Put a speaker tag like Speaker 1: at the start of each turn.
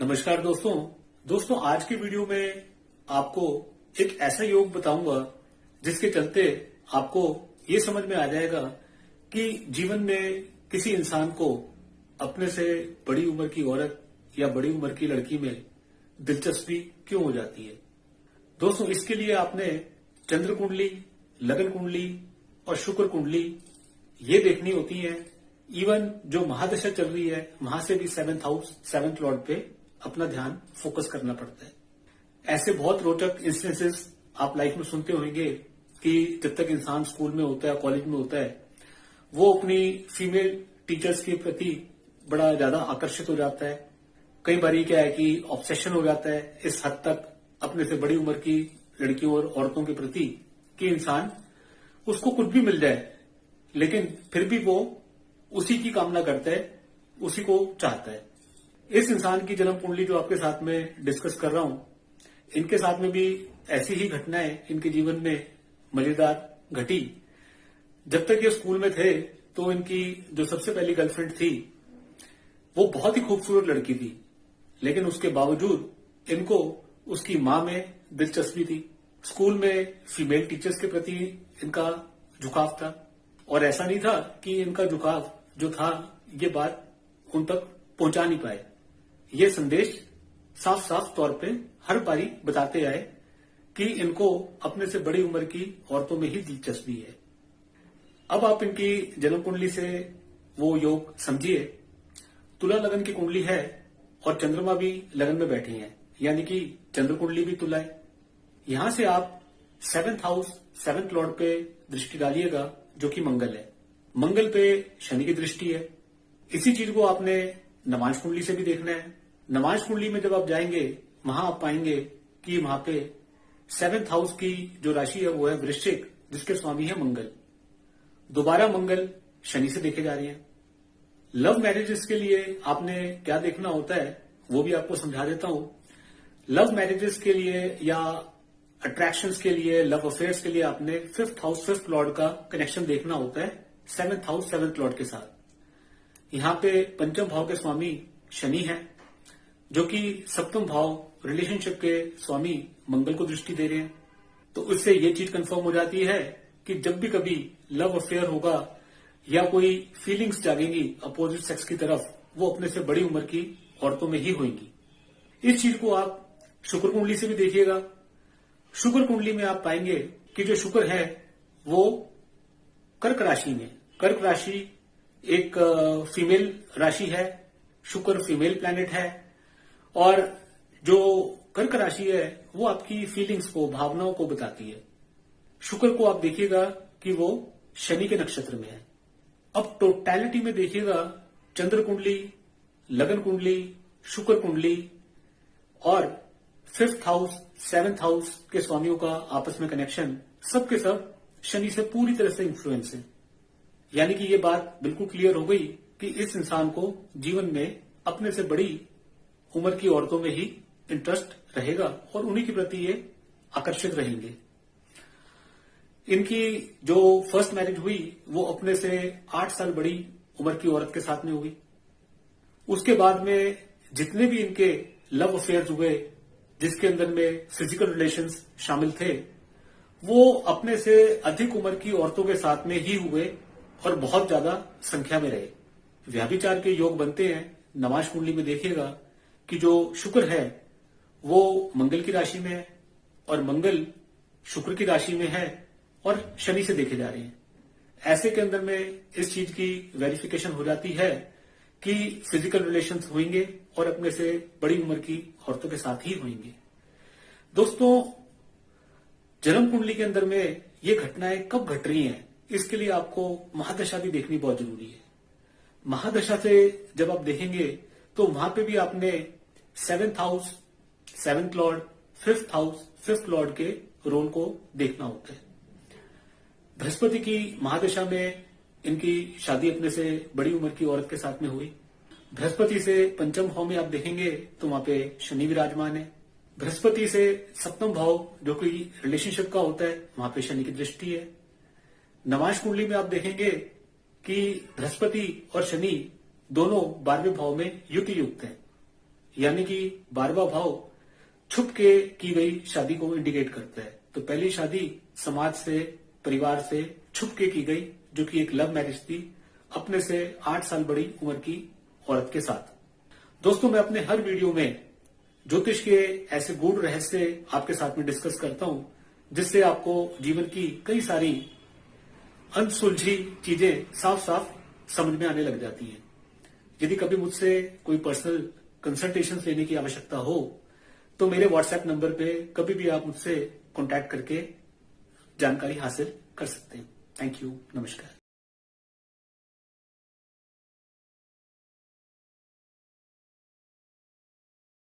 Speaker 1: नमस्कार दोस्तों आज की वीडियो में आपको एक ऐसा योग बताऊंगा जिसके चलते आपको ये समझ में आ जाएगा कि जीवन में किसी इंसान को अपने से बड़ी उम्र की औरत या बड़ी उम्र की लड़की में दिलचस्पी क्यों हो जाती है। दोस्तों इसके लिए आपने चंद्र कुंडली, लगन कुंडली और शुक्र कुंडली ये देखनी होती है। इवन जो महादशा चल रही है वहां से भी 7th हाउस 7th लॉर्ड पे अपना ध्यान फोकस करना पड़ता है। ऐसे बहुत रोचक इंस्टेंसेस आप लाइफ में सुनते होंगे कि जब तक इंसान स्कूल में होता है, कॉलेज में होता है, वो अपनी फीमेल टीचर्स के प्रति बड़ा ज्यादा आकर्षित हो जाता है। कई बार क्या है कि ऑब्सेशन हो जाता है इस हद तक अपने से बड़ी उम्र की लड़कियों और औरतों के प्रति कि इंसान उसको कुछ भी मिल जाए लेकिन फिर भी वो उसी की कामना करता है, उसी को चाहता है। इस इंसान की जन्म कुंडली जो आपके साथ में डिस्कस कर रहा हूं, इनके साथ में भी ऐसी ही घटनाएं इनके जीवन में मजेदार घटी। जब तक ये स्कूल में थे तो इनकी जो सबसे पहली गर्लफ्रेंड थी वो बहुत ही खूबसूरत लड़की थी, लेकिन उसके बावजूद इनको उसकी मां में दिलचस्पी थी। स्कूल में फीमेल टीचर्स के प्रति इनका झुकाव था और ऐसा नहीं था कि इनका झुकाव जो था ये बात उन तक पहुंचा नहीं पाए। ये संदेश साफ साफ तौर पे हर बारी बताते आए कि इनको अपने से बड़ी उम्र की औरतों में ही दिलचस्पी है। अब आप इनकी जन्म कुंडली से वो योग समझिए। तुला लगन की कुंडली है और चंद्रमा भी लगन में बैठे हैं, यानी कि चंद्र कुंडली भी तुला है। यहां से आप 7th हाउस 7th लॉर्ड पे दृष्टि डालिएगा जो कि मंगल है। मंगल पे शनि की दृष्टि है। इसी चीज को आपने नमाज कुंडली से भी देखना है। नमाज कुंडली में जब आप जाएंगे वहां आप पाएंगे कि वहां पे 7th हाउस की जो राशि है वो है वृश्चिक, जिसके स्वामी है मंगल। दोबारा मंगल शनि से देखे जा रहे हैं। लव मैरिजेस के लिए आपने क्या देखना होता है वो भी आपको समझा देता हूं। लव मैरिजेस के लिए या अट्रैक्शंस के लिए, लव अफेयर्स के लिए आपने 5th हाउस 5th लॉर्ड का कनेक्शन देखना होता है 7th हाउस 7th लॉर्ड के साथ। यहां पे पंचम भाव के स्वामी शनि है जो कि सप्तम भाव रिलेशनशिप के स्वामी मंगल को दृष्टि दे रहे हैं। तो उससे ये चीज कंफर्म हो जाती है कि जब भी कभी लव अफेयर होगा या कोई फीलिंग्स जागेंगी अपोजिट सेक्स की तरफ, वो अपने से बड़ी उम्र की औरतों में ही होंगी। इस चीज को आप शुक्र कुंडली से भी देखिएगा। शुक्र कुंडली में आप पाएंगे कि जो शुक्र है वो कर्क राशि में, कर्क राशि एक फीमेल राशि है, शुक्र फीमेल प्लैनेट है और जो कर्क राशि है वो आपकी फीलिंग्स को, भावनाओं को बताती है। शुक्र को आप देखिएगा कि वो शनि के नक्षत्र में है। अब टोटैलिटी में देखिएगा चंद्र कुंडली, लगन कुंडली, शुक्र कुंडली और 5th हाउस 7th हाउस के स्वामियों का आपस में कनेक्शन सबके सब शनि से पूरी तरह से इन्फ्लुएंस है। यानी कि ये बात बिल्कुल क्लियर हो गई कि इस इंसान को जीवन में अपने से बड़ी उम्र की औरतों में ही इंटरेस्ट रहेगा और उन्हीं के प्रति ये आकर्षित रहेंगे। इनकी जो फर्स्ट मैरिज हुई वो अपने से 8 साल बड़ी उम्र की औरत के साथ में हुई। उसके बाद में जितने भी इनके लव अफेयर्स हुए जिसके अंदर में फिजिकल रिलेशंस शामिल थे, वो अपने से अधिक उम्र की औरतों के साथ में ही हुए और बहुत ज्यादा संख्या में रहे। व्याभिचार के योग बनते हैं। नमाज कुंडली में देखिएगा कि जो शुक्र है वो मंगल की राशि में है और मंगल शुक्र की राशि में है और शनि से देखे जा रहे हैं। ऐसे के अंदर में इस चीज की वेरिफिकेशन हो जाती है कि फिजिकल रिलेशंस होंगे और अपने से बड़ी उम्र की औरतों के साथ ही होंगे। दोस्तों जन्म कुंडली के अंदर में ये घटनाएं कब घट रही हैं, इसके लिए आपको महादशा भी देखनी बहुत जरूरी है। महादशा से जब आप देखेंगे तो वहां पे भी आपने 7th house 7th Lord, 5th house 5th Lord के रोल को देखना होता है। बृहस्पति की महादशा में इनकी शादी अपने से बड़ी उम्र की औरत के साथ में हुई। बृहस्पति से पंचम भाव में आप देखेंगे तो वहां पे शनि विराजमान है। बृहस्पति से सप्तम भाव जो कि रिलेशनशिप का होता है वहां पे शनि की दृष्टि है। नमाज कुंडली में आप देखेंगे कि बृहस्पति और शनि दोनों 12वें भाव में युति युक्त हैं। यानी कि 12वां भाव छुप के की गई शादी को इंडिकेट करता है। तो पहली शादी समाज से, परिवार से छुप के की गई, जो कि एक लव मैरिज थी, अपने से 8 साल बड़ी उम्र की औरत के साथ। दोस्तों, मैं अपने हर वीडियो में ज्योतिष के ऐसे गूढ़ रहस्य आपके साथ में डिस्कस करता हूं, जिससे आपको जीवन की कई सारी अनसुलझी चीजें साफ साफ समझ में आने लग जाती हैं। यदि कभी मुझसे कोई पर्सनल कंसल्टेशन लेने की आवश्यकता हो तो मेरे व्हाट्सएप नंबर पे कभी भी आप मुझसे कांटेक्ट करके जानकारी हासिल कर सकते हैं। Thank you. नमस्कार।